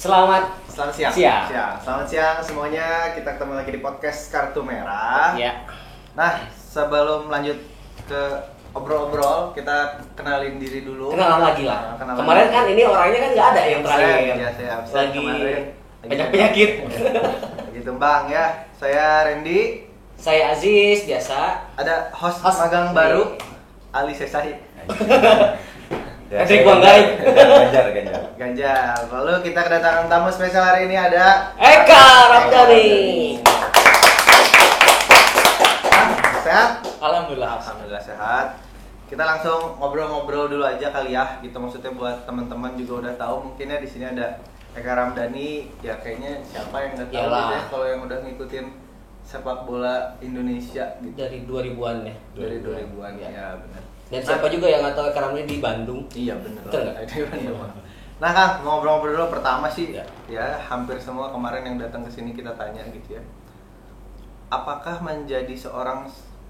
Selamat siang. Selamat siang semuanya. Kita ketemu lagi di podcast Kartu Merah. Ya. Nah, sebelum lanjut ke obrol-obrol, kita kenalin diri dulu. Kenalan lagi lah. Kemarin kan ini orangnya kan nggak ada yang terakhir. Ya, saya absen lagi kemarin. banyak penyakit. Lagi tumbang ya. Saya Randy. Saya Aziz biasa. Ada host magang nih. baru, Ali Sesai. Patrick Wanggai. Ganjar. Lalu kita kedatangan tamu spesial hari ini ada Eka Ramdhani. Sehat? Alhamdulillah. Alhamdulillah sehat. Kita langsung ngobrol-ngobrol dulu aja kali ya. Gitu maksudnya buat teman-teman juga udah tahu mungkinnya di sini ada Eka Ramdhani. Ya kayaknya siapa yang nggak tahu gitu ya kalau yang udah ngikutin sepak bola Indonesia gitu. Dari 2000-an ya. Dari 2000-an ya benar. Dan siapa juga yang nggak tahu Eka Ramdhani di Bandung? Iya benar. Betul nggak? Di Bandung. Nah Kang, ngobrol-ngobrol dulu pertama sih ya hampir semua kemarin yang datang ke sini kita tanya gitu ya. Apakah menjadi seorang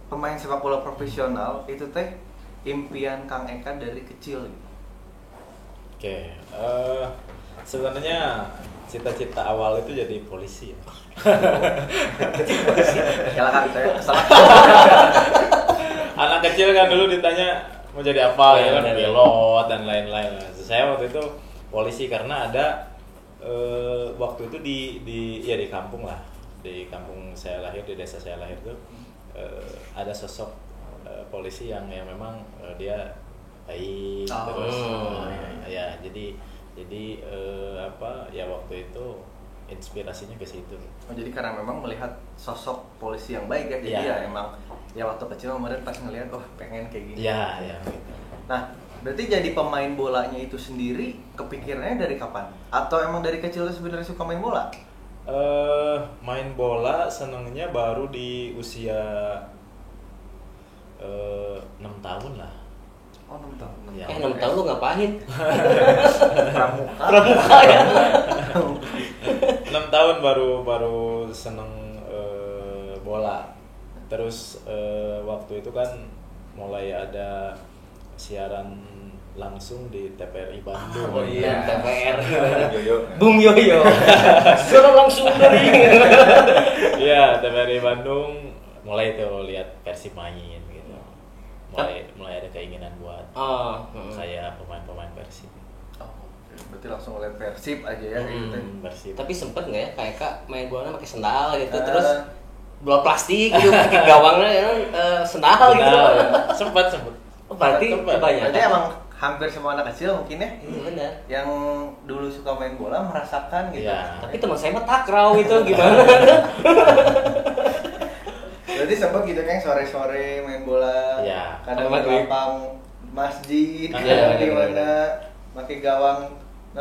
pemain sepak bola profesional itu teh impian Kang Eka dari kecil gitu? Oke, sebenarnya cita-cita awal itu jadi polisi ya. Silakan saya salah. Anak kecil kan dulu ditanya mau jadi apa ya kan, pilot dan lain-lain. Saya waktu itu polisi karena ada waktu itu di kampung lah, di kampung saya lahir, di desa saya lahir tuh ada sosok polisi yang memang dia baik terus ya jadi waktu itu inspirasinya ke situ. Oh, jadi karena memang melihat sosok polisi yang baik ya, jadi ya emang ya waktu kecil kemarin pas ngelihat pengen kayak gini. Iya, gitu. Nah, berarti jadi pemain bolanya itu sendiri kepikirannya dari kapan? Atau emang dari kecil sebenarnya suka main bola? Main bola senengnya baru di usia 6 tahun lah. Oh, 6 tahun. 6 tahun lu ngapain? Pramuka ya. 6 tahun baru seneng bola. Terus waktu itu kan mulai ada siaran langsung di TPRI Bandung. Oh iya, TPR. Yoyo. Bung Yoyo. Siaran langsung dari. Iya, TPRI Bandung mulai tuh lihat Persib main gitu. Mulai ada keinginan buat kayak pemain-pemain Persib. Oh, berarti langsung ngeliat Persib aja ya gitu. Persib. Tapi sempet nggak ya kayak Kak main bola pakai sendal gitu terus bola plastik gitu pakai gawangnya ya sendal gitu. Sempat. Oh, berarti kebanyakan. Berarti emang hampir semua anak kecil mungkin ya. Iya benar. Yang dulu suka main bola merasakan gitu. Ya. Tapi teman saya mah takraw itu gimana? Berarti sempat gitu kan sore-sore main bola. Iya. Kadang di lapang masjid, Iya, di mana pakai gawang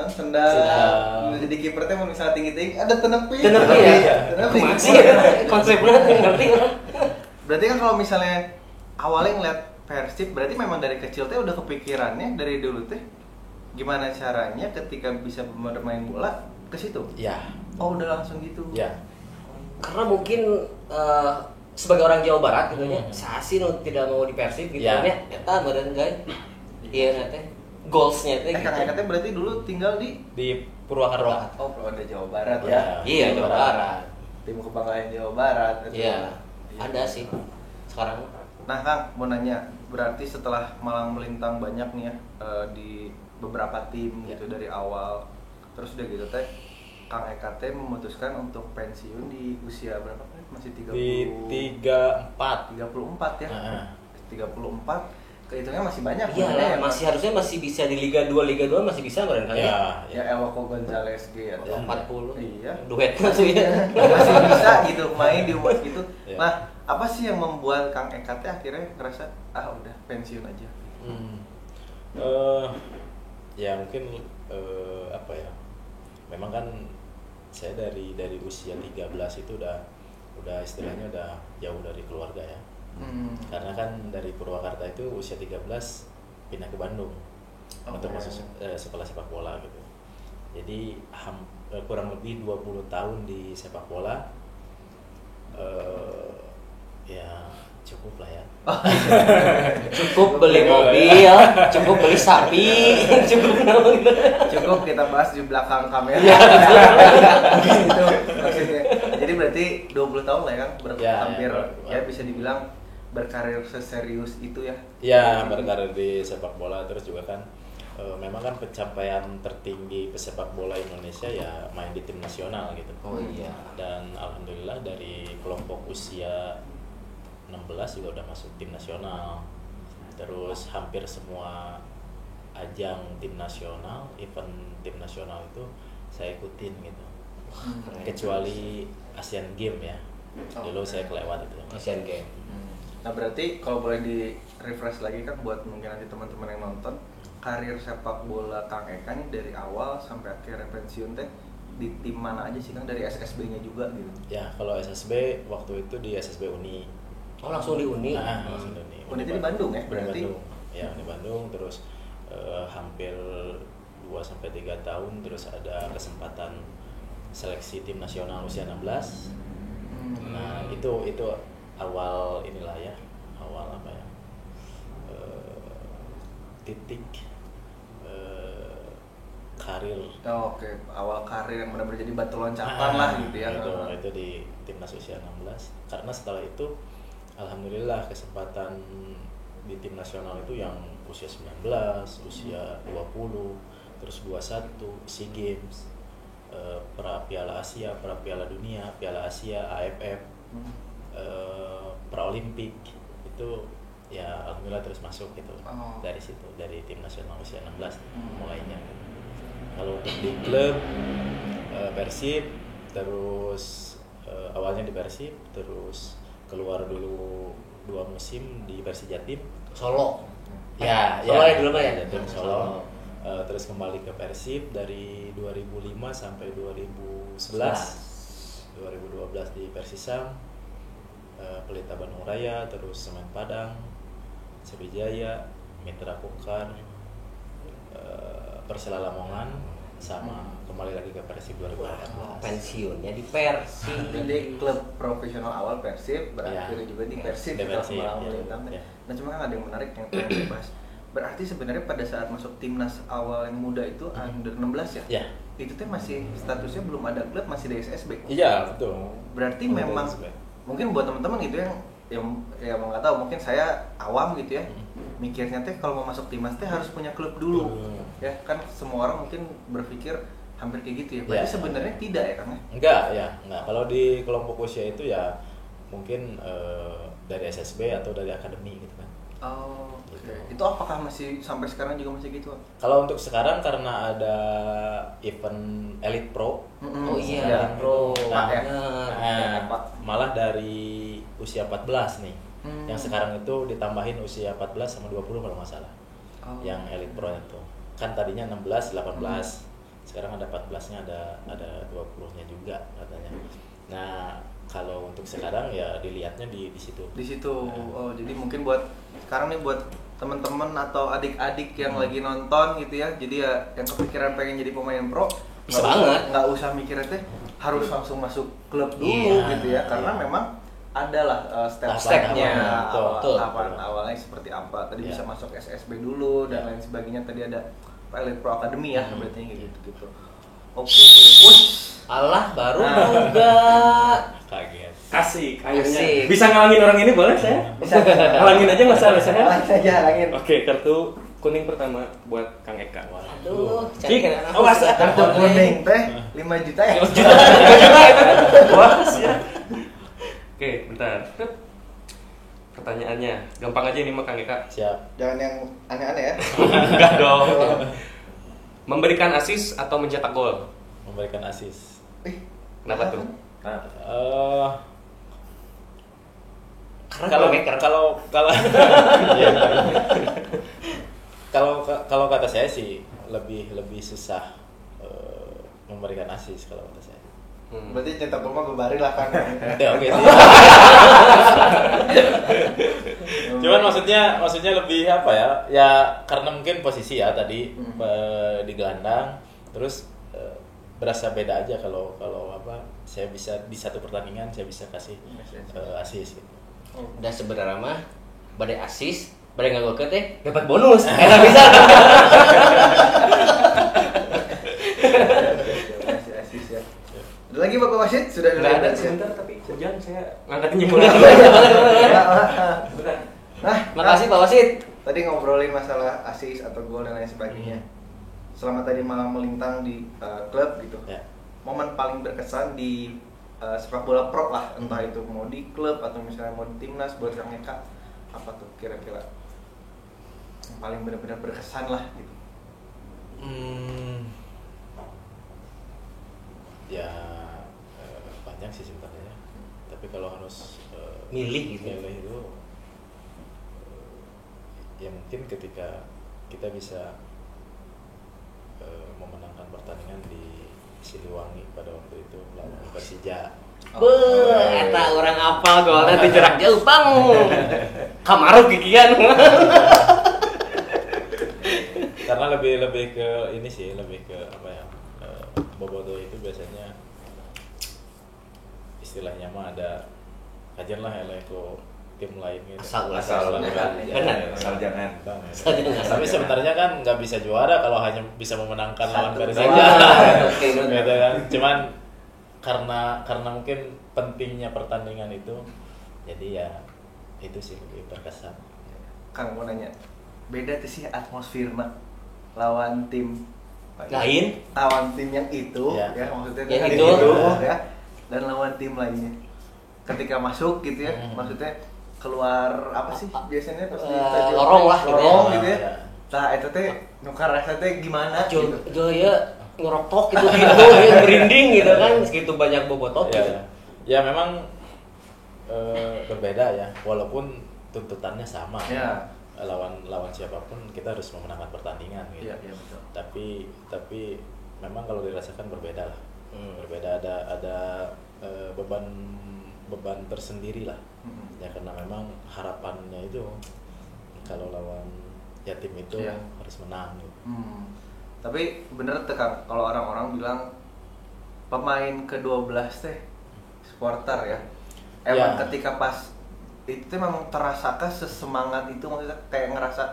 sendal. Jadi kiper teh mau misalnya tinggi-tinggi ada tenepi. Ya. Tenepi. Masih konsepnya ngerti kan? Berarti kan kalau misalnya awalnya ngeliat Persib, berarti memang dari kecil teh udah kepikirannya dari dulu teh gimana caranya ketika bisa bermain bola ke situ? Iya. Oh, udah langsung gitu. Iya. Karena mungkin sebagai orang Jawa Barat gitu nya, sasi tidak mau di Persib gitu nya. Eta badan guys. Iya teh. Goalsnya teh. Kang Eka teh berarti dulu tinggal di Purwakarta. Oh, Purwakarta Jawa Barat ya. Iya, Jawa Barat. Tim kebanggaan Jawa Barat itu. Iya. Ada sih sekarang. Nah, Kang, mau nanya, berarti setelah malang melintang banyak nih ya di beberapa tim gitu dari awal, terus udah gitu teh Kang Eka teh memutuskan untuk pensiun di usia berapa? Masih 34 ya. 34 kehitungnya masih banyak. Iya, masih harusnya masih bisa di Liga 2 masih bisa kemarin kan ya. Ya Elwako Gonzalez gitu. 40. Iya. Duet tuh ya. Masih bisa gitu main di umur gitu. Ya. Nah, apa sih yang membuat Kang Eka teh akhirnya ngerasa udah pensiun aja? Ya mungkin apa ya? Memang kan saya dari usia 13 itu udah istilahnya udah jauh dari keluarga ya. Karena kan dari Purwakarta itu usia 13 pindah ke Bandung untuk masuk sekolah sepak bola gitu. Jadi kurang lebih 20 tahun di sepak bola. Ya cukup lah ya. Cukup beli mobil, cukup beli sapi, cukup Cukup kita bahas di belakang kamera. Ya, Gitu maksudnya. Jadi berarti 20 tahun lah ya kan, hampir ya bisa dibilang berkarir seserius itu ya. Ya, berkarir di sepak bola terus juga kan memang kan pencapaian tertinggi pesepak bola Indonesia ya main di tim nasional gitu. Oh iya. Dan alhamdulillah dari kelompok usia 16 juga udah masuk tim nasional. Terus hampir semua ajang tim nasional, event tim nasional itu saya ikutin gitu. Kecuali Asian Games ya. Dulu saya kelewat itu. Asian Games. Nah berarti kalau boleh di refresh lagi kan buat mungkin nanti teman-teman yang nonton, karir sepak bola Kang Eka nih dari awal sampai akhirnya pensiun teh di tim mana aja sih Kang, dari SSB-nya juga gitu? Ya kalau SSB waktu itu di SSB Uni. Oh langsung di Uni. Langsung di Uni. Uni itu di Bandung ya Di berarti? Bandung. Ya di Bandung terus hampir 2-3 tahun terus ada kesempatan seleksi tim nasional usia 16. Nah itu awal inilah ya, awal apa ya, titik karir. Oh, oke, awal karir yang benar-benar jadi batu loncatan lah gitu ya. Itu di timnas usia 16. Karena setelah itu alhamdulillah kesempatan di tim nasional itu yang usia 19, usia 20, terus 21, SEA Games, pra Piala Asia, pra Piala Dunia, Piala Asia, AFF, pra Olimpik itu ya alhamdulillah terus masuk gitu. Dari situ, dari tim nasional usia 16 mulainya. Kalau untuk di klub Persib, terus awalnya di Persib, terus keluar dulu 2 musim di Persijatim Solo. ya Solo ya dulu Pak ya? Jatim Solo. Terus kembali ke Persib dari 2005 sampai 2011 di Persisam, Pelita Bandung Raya, terus Semen Padang, Sriwijaya, Mitra Kukar, Persela Lamongan, sama kembali lagi ke Persib 2018. Pensiunnya di Persib. Jadi klub profesional awal Persib, berakhir juga di Persib di setelah Persib, melawan ya. Melintang. Ya. Nah cuma kan ada yang menarik yang pengen dibahas. Berarti sebenarnya pada saat masuk timnas awal yang muda itu under 16 ya? Ya. Itu teh masih statusnya belum ada klub, masih di SSB. Iya, betul. Berarti Belum memang ada SSB. mungkin buat teman-teman gitu yang nggak tahu, mungkin saya awam gitu ya, mikirnya teh kalau mau masuk timnas teh harus punya klub dulu. Ya kan semua orang mungkin berpikir hampir kayak gitu ya. Berarti Ya. sebenarnya tidak ya Kang? Enggak. Kalau di kelompok usia itu ya mungkin dari SSB atau dari akademi gitu kan. Oh, oke. Gitu. Itu apakah masih sampai sekarang juga masih gitu? Kalau untuk sekarang karena ada event Elite Pro. Oh iya, Ya, Pro. Pak ya. Malah dari usia 14 nih. Hmm. Yang sekarang itu ditambahin usia 14 sama 20 kalau nggak salah. Oh. Yang Elite Pro itu. Kan tadinya 16, 18. Sekarang ada 14-nya, ada 20-nya juga katanya. Nah, kalau untuk sekarang ya dilihatnya di situ. Di situ. Oh, jadi mungkin buat sekarang nih buat teman-teman atau adik-adik yang lagi nonton gitu ya. Jadi ya yang kepikiran pengen jadi pemain pro, Bisa banget. Nggak usah mikirnya teh harus langsung masuk klub dulu Iya, gitu ya. Karena iya. memang adalah Step-nya, step-stepnya, betul. awalnya seperti apa. Tadi Iya. bisa masuk SSB dulu dan Iya. lain sebagainya. Tadi ada Elite Pro Academy ya, berarti gitu. Oke. Allah baru Nah. juga. Kaget. Asik, akhirnya Asik. bisa ngalangin orang ini boleh saya? Bisa. Ngalangin aja masalah saya. Langsung aja langit. Oke, kartu kuning pertama buat Kang Eka. Aduh, Cik, cantik kan awas, Kartu kuning teh 5 juta ya. Wah, siap. Oke, bentar. Pertanyaannya, gampang aja ini mah Kang Eka. Siap. Jangan yang aneh-aneh ya. Enggak dong. Memberikan assist atau mencetak gol? Memberikan assist. Kenapa tuh? Eh, Karena kalau playmaker. Iya. Kalau kata saya sih lebih susah memberikan assist kalau kata saya. Berarti cetak gol mah bebari lah kan. Ya oke sih. Cuman maksudnya lebih apa ya? Ya karena mungkin posisi ya tadi di gelandang, terus berasa beda aja kalau apa? Saya bisa di satu pertandingan saya bisa kasih assist gitu. Dan sebenarnya mah badai asis, badai ngagolkeun teh dapat bonus. Enak bisa. Masih asis ya. Ada lagi Bapak Wasit? Sudah Nggak ada ya? sebentar tapi hujan saya ngangkatin jemuran. Nah, Makasih Pak Wasit. tadi ngobrolin masalah asis atau gol dan lain sebagainya. Selama tadi malam melintang di klub gitu. Ya. Momen paling berkesan di sepak bola pro lah, entah itu mau di klub atau misalnya mau di timnas buat Kang Eka, apa tuh kira-kira yang paling benar-benar berkesan lah gitu. Ya banyak sih sebenarnya. Tapi kalau harus Milih gitu. milih itu ya mungkin ketika kita bisa memenangkan pertandingan di Siliwangi pada waktu itu melawan Persija. Eta orang apa golnya teh jarak jauh bang. Kamaruk kikian. Karena lebih ke ini sih, lebih ke apa ya, bobotoh itu biasanya istilahnya mah ada kajian lah ya ke tim lain gitu. Asal Benar. Asal jangan. Tapi sebenarnya kan nggak bisa juara kalau hanya bisa memenangkan lawan Satu. Persija. Oke, Gitu kan. Cuman karena mungkin pentingnya pertandingan itu, jadi ya itu sih lebih berkesan. Kang mau nanya, beda tuh sih atmosfernya lawan tim Lain? lawan tim yang itu Ya. ya maksudnya Yang tim itu. ya, dan lawan tim lainnya ketika masuk gitu ya, maksudnya keluar apa sih biasanya pas di stadion? Lorong lah gitu ya. lorong gitu ya. Ya. Nah itu teh nukar rasa teh gimana gitu. Jo ya ngerokok gitu gitu ya merinding gitu kan segitu banyak bobotot Ya, gitu. ya memang berbeda ya, walaupun tuntutannya sama. Ya. Lawan siapapun kita harus memenangkan pertandingan gitu. Iya, iya betul. Tapi memang kalau dirasakan berbeda lah. Berbeda, ada beban tersendiri lah. Ya karena memang harapannya itu kalau lawan ya tim itu Iya. harus menang gitu. Tapi bener tuh Kang, kalau orang-orang bilang pemain ke-12 teh supporter ya. Emang Ya. ketika pas itu tuh memang terasakan sesemangat itu, maksudnya kayak ngerasa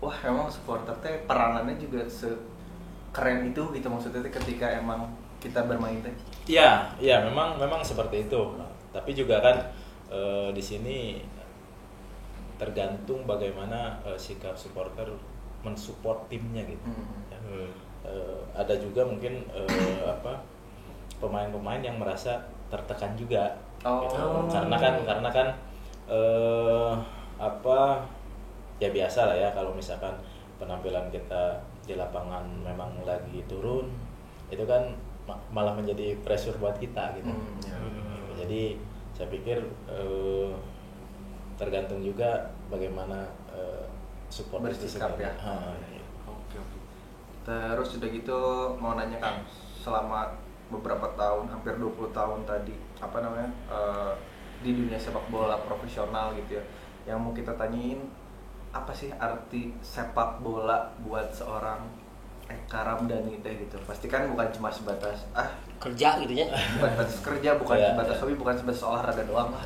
wah emang supporter teh peranannya juga sekeren itu gitu, maksudnya teh ketika emang kita bermain teh. Iya, memang seperti itu. Tapi juga kan di sini tergantung bagaimana sikap supporter mensupport timnya gitu. Ya. Ada juga mungkin pemain-pemain yang merasa tertekan juga. Oh. Gitu. Karena kan ya biasa lah ya kalau misalkan penampilan kita di lapangan memang lagi turun, itu kan malah menjadi pressure buat kita gitu. Ya. Jadi saya pikir tergantung juga bagaimana support Bersikap ya. Oke. Terus udah gitu mau nanya Kang, selama beberapa tahun, hampir 20 tahun tadi, di dunia sepak bola profesional gitu ya, yang mau kita tanyain apa sih arti sepak bola buat seorang Eka Ramdhani teh gitu. Pasti kan bukan cuma sebatas Kerja gitu ya. sebatas kerja, bukan Ya, sebatas ya. hobi, bukan sebatas olahraga doang lah.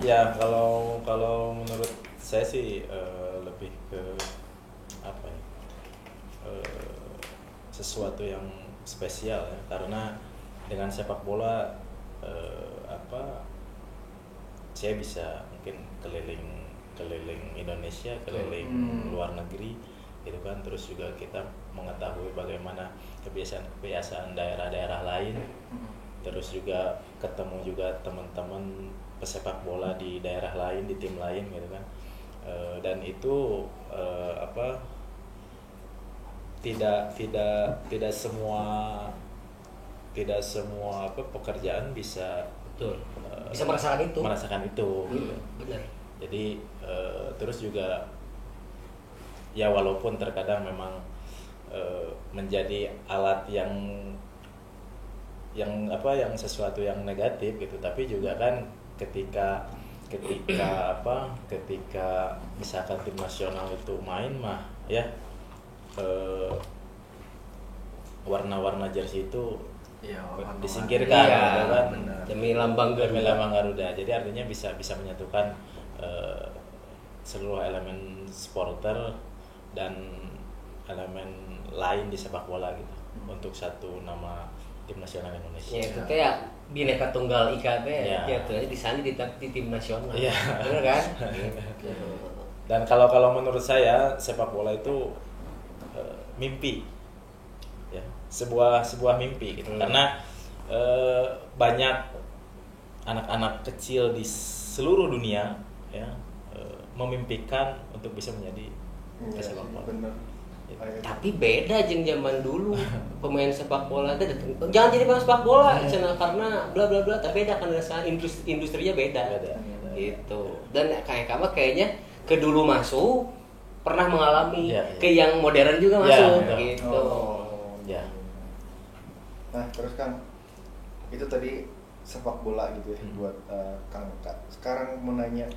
Ya kalau menurut saya sih lebih ke apa ya, sesuatu yang spesial ya, karena dengan sepak bola saya bisa mungkin keliling Indonesia, keliling luar negeri gitu kan, terus juga kita mengetahui bagaimana kebiasaan daerah-daerah lain, terus juga ketemu juga teman-teman pesepak bola di daerah lain, di tim lain gitu kan. Dan itu tidak semua pekerjaan bisa Betul. Bisa merasakan itu. gitu. Benar. Jadi terus juga ya walaupun terkadang memang menjadi alat yang sesuatu yang negatif gitu, tapi juga kan ketika misalkan tim nasional itu main mah ya warna-warna jersey itu Iya, disingkirkan Iya, gitu kan. benar. Demi lambang Demi Garuda. lambang Garuda. Jadi artinya bisa menyatukan seluruh elemen supporter dan elemen lain di sepak bola gitu untuk satu nama tim nasional Indonesia. Ya itu kayak Bhinneka Tunggal Ika teh Iya. jatuhnya di sana di tim nasional. Iya. Bener kan? Dan kalau menurut saya sepak bola itu mimpi, ya sebuah mimpi gitu. Karena banyak anak-anak kecil di seluruh dunia ya memimpikan untuk bisa menjadi sepak bola. Bener. Tapi beda jeung zaman dulu pemain sepak bola teh jangan jadi pemain sepak bola cenah karena bla bla bla tapi beda kan rasa industrinya beda. Gitu. Dan kayak kamu kayaknya ke dulu masuk pernah mengalami Ya, ya. ke yang modern juga Ya, masuk betul. gitu. Ya. Nah terus kan itu tadi sepak bola gitu ya buat Kang Eka. Sekarang mau nanya,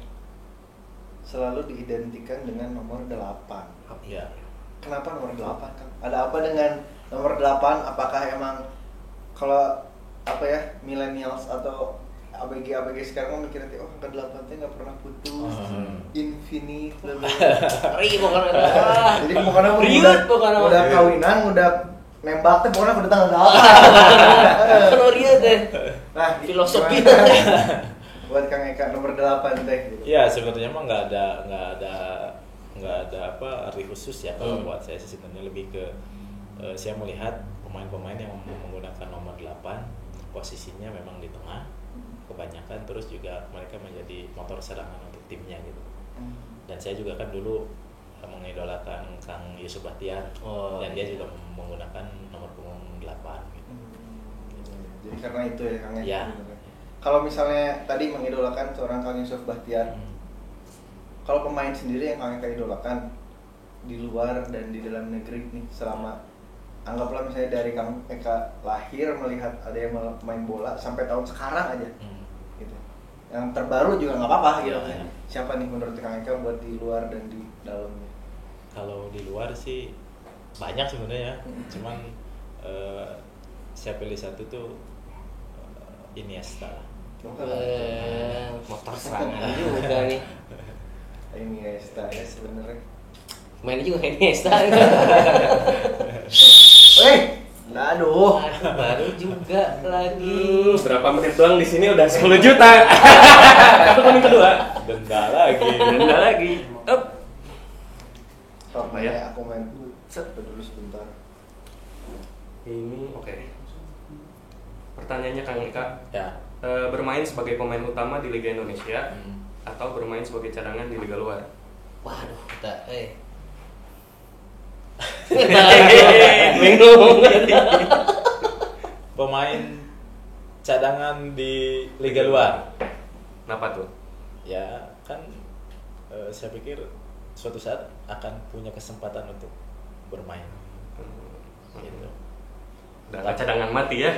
selalu diidentikan dengan nomor 8. Ya. Kenapa nomor 8 kan? Ada apa dengan nomor 8? Apakah emang kalau apa ya millennials atau ABG sekarang mikirnya oh angka 8 teh nggak pernah putus, infinite, bla bla. Ri pokoknya. Jadi pokoknya Riut pokoknya. udah kawinan, udah nembak teh pokoknya udah tanggal 8. Kan riut teh. Nah, Filosofi. gimana? Buat Kang Eka nomor 8 teh gitu. Ya sebenarnya mah nggak ada apa arti khusus ya kalau buat saya sih sebenarnya lebih ke saya melihat pemain-pemain yang menggunakan nomor 8 posisinya memang di tengah kebanyakan, terus juga mereka menjadi motor serangan untuk timnya gitu. Dan saya juga kan dulu mengidolakan Kang Yusuf Bahtiar dan dia juga menggunakan nomor punggung 8 gitu. Jadi karena itu ya Kang Eka. Ya. sebenarnya. Kalau misalnya tadi mengidolakan seorang Kang Yusuf Bahtiar, kalau pemain sendiri yang Kang Eka idolakan di luar dan di dalam negeri nih selama anggaplah misalnya dari Kang Eka lahir melihat ada yang main bola sampai tahun sekarang aja gitu. Yang terbaru juga nggak apa-apa gitu. Ya. Siapa nih menurut Kang Eka buat di luar dan di dalamnya? Kalau di luar sih banyak sebenarnya, cuman saya pilih satu tuh Iniesta. Motor serangan juga nih. Iniesta ya sebenarnya. Mainnya juga Iniesta. Aduh. Baru juga lagi. Berapa menit doang di sini udah 10 juta. Itu kuning kedua. Denda lagi. Denda lagi. Up. Apa ya? ya? Aku main set dulu sebentar. Ini oke. Pertanyaannya Kang Eka, Ya. bermain sebagai pemain utama di Liga Indonesia atau bermain sebagai cadangan di Liga luar? Waduh, kita bingung. Pemain cadangan di liga luar. Kenapa tuh? Ya, kan saya pikir suatu saat akan punya kesempatan untuk bermain. Gitu. Udah nggak cadangan mati ya?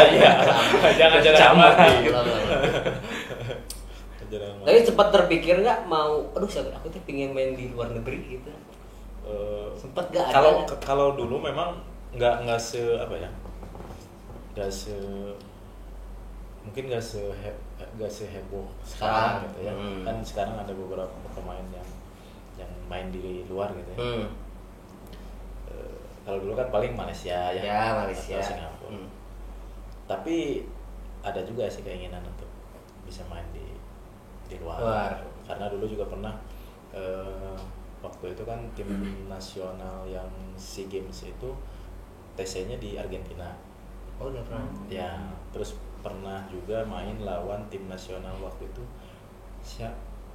Iya. Jangan cadangan mati. Cadangan mati. Tapi cepat terpikir nggak mau, aduh aku tuh pengen main di luar negeri gitu. Sempet gak ada? Kalau dulu memang nggak se apa ya, mungkin nggak seheboh sekarang gitu ya. Kan sekarang ada beberapa pemain yang main di luar gitu ya. Kalau dulu kan paling Malaysia ya, Malaysia, atau Singapura. Tapi ada juga sih keinginan untuk bisa main di luar. Karena dulu juga pernah waktu itu kan tim nasional yang SEA Games itu TC-nya di Argentina. Oh, udah pernah. Ya, terus pernah juga main lawan tim nasional waktu itu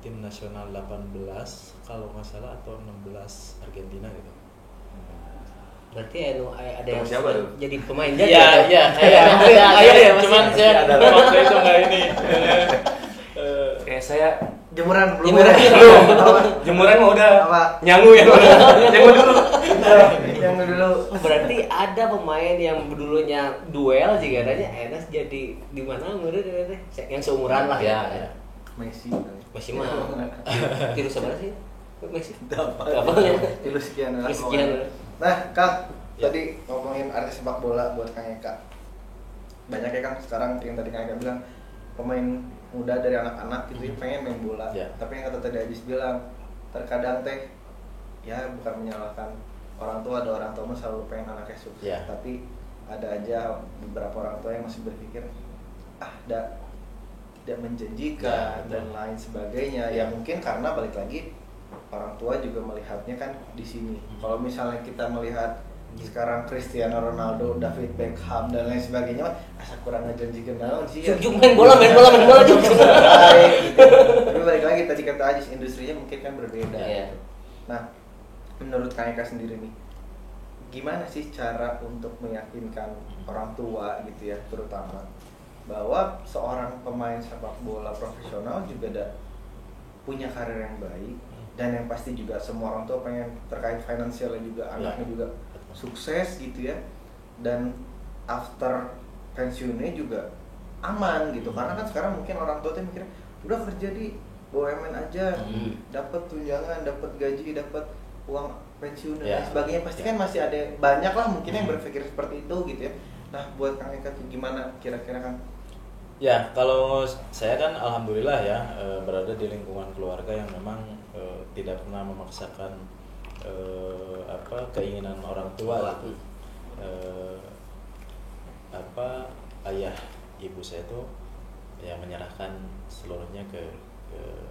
tim nasional 18 kalau nggak salah atau 16 Argentina gitu. Berarti ada yang Siapa tuh? jadi pemain Iya, jadi. iya. Cuman saya waktu itu nggak ini. Kayak saya Jemuran Jemuran. jemuran mau udah Apa? nyangu ya. Nyangu dulu. Yang dulu. Berarti ada pemain yang dulunya duel jika adanya enak jadi di mana menurut yang seumuran lah Ya. Messi. Masih mah. Tiru seberapa sih? Messi. Dapat. Tilu sekian lah. Sekian. Nah, Kang, Ya. tadi ngomongin artis sepak bola buat Kang Eka. banyak ya kan sekarang yang tadi Kang Eka bilang pemain muda dari anak-anak gitu pengen main bola. Tapi yang kata tadi Ajis bilang terkadang teh ya bukan menyalahkan orang tua, ada orang tua mah selalu pengen anaknya sukses. Tapi ada aja beberapa orang tua yang masih berpikir tidak menjanjikan dan lain sebagainya. Ya mungkin karena balik lagi orang tua juga melihatnya kan di sini. Kalau misalnya kita melihat sekarang Cristiano Ronaldo, David Beckham dan lain sebagainya, asa kurang ngejanjikan naon sih ya. Main bola juga. Gitu. Tapi balik lagi tadi kata Ajis, industrinya mungkin kan berbeda. Gitu. Nah, menurut Kang Eka sendiri nih, gimana sih cara untuk meyakinkan orang tua gitu ya, terutama bahwa seorang pemain sepak bola profesional juga punya karir yang baik, dan yang pasti juga semua orang tua pengen terkait finansialnya juga anaknya juga sukses gitu ya, dan after pensiunnya juga aman gitu. Karena kan sekarang mungkin orang tua tuh mikirnya udah kerja di BUMN aja, dapat tunjangan, dapat gaji, dapat uang pensiun dan lain sebagainya. Pasti kan masih ada banyak lah mungkin yang berpikir seperti itu gitu ya. Nah, buat Kang Eka tuh gimana kira-kira Kang? Ya, kalau saya kan alhamdulillah ya berada di lingkungan keluarga yang memang tidak pernah memaksakan keinginan orang tua gitu. Ayah ibu saya tuh ya menyerahkan seluruhnya ke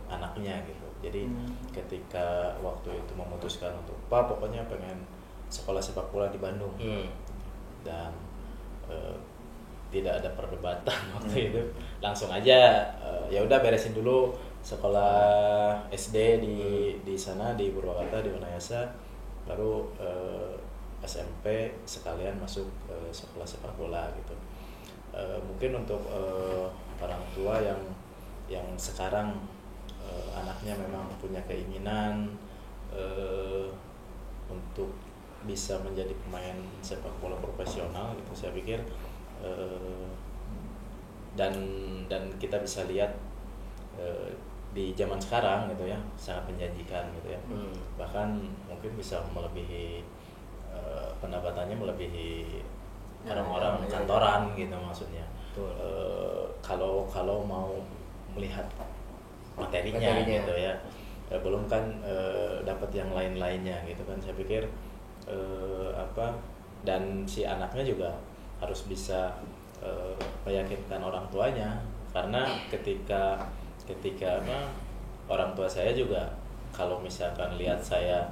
anaknya gitu. Jadi ketika waktu itu memutuskan untuk pokoknya pengen sekolah sepak bola di Bandung, dan tidak ada perdebatan waktu itu, langsung aja ya udah beresin dulu sekolah SD di sana di Purwakarta di Wanayasa, baru SMP sekalian masuk sekolah sepak bola gitu. Mungkin untuk orang tua yang sekarang anaknya memang punya keinginan untuk bisa menjadi pemain sepak bola profesional gitu, saya pikir dan kita bisa lihat di zaman sekarang gitu ya, sangat menjanjikan gitu ya. Bahkan mungkin bisa melebihi pendapatannya melebihi orang-orang kantoran gitu maksudnya. Kalau mau melihat materinya gitu ya, belum kan dapat yang lain-lainnya gitu kan. Saya pikir dan si anaknya juga harus bisa meyakinkan orang tuanya, karena ketika orang tua saya juga kalau misalkan lihat saya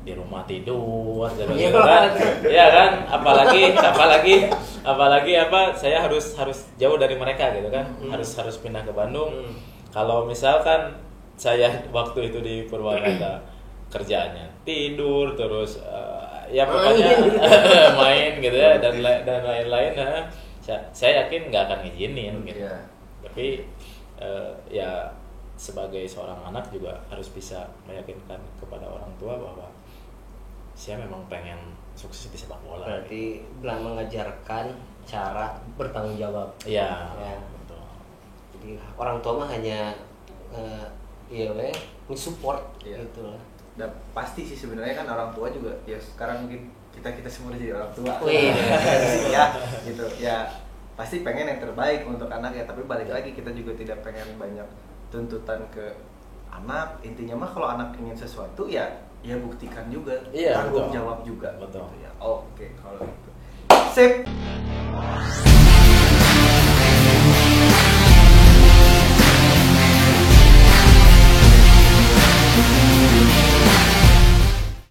di rumah tidur gitu kan, ya kan, apalagi saya harus jauh dari mereka gitu kan, harus pindah ke Bandung. Kalau misalkan saya waktu itu di Purwakarta kerjaannya tidur terus ya pokoknya main gitu ya dan lain-lain, saya yakin nggak akan ngizinin gitu. Tapi ya sebagai seorang anak juga harus bisa meyakinkan kepada orang tua bahwa saya memang pengen sukses di sepak bola. Berarti belah mengajarkan cara bertanggung jawab. Iya. Ya. Betul. Jadi orang tua mah hanya mensupport gitu lah. Dan pasti sih sebenarnya kan orang tua juga ya, sekarang mungkin kita semua jadi orang tua. Ya gitu ya, pasti pengen yang terbaik untuk anak ya. Tapi balik lagi kita juga tidak pengen banyak tuntutan ke anak. Intinya mah kalau anak ingin sesuatu ya buktikan juga, tanggung jawab juga. Betul. Gitu ya. Oke, kalau gitu sip.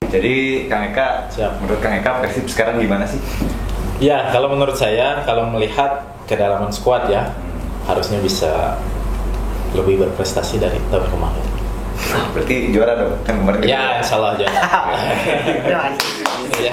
Jadi Kang Eka, menurut Kang Eka Persib sekarang gimana sih? Ya, kalau menurut saya, kalau melihat kedalaman skuad ya, harusnya bisa lebih berprestasi dari tahun kemarin. Berarti juara dong, kan kemarin. Ya, insyaallah juara. Ya.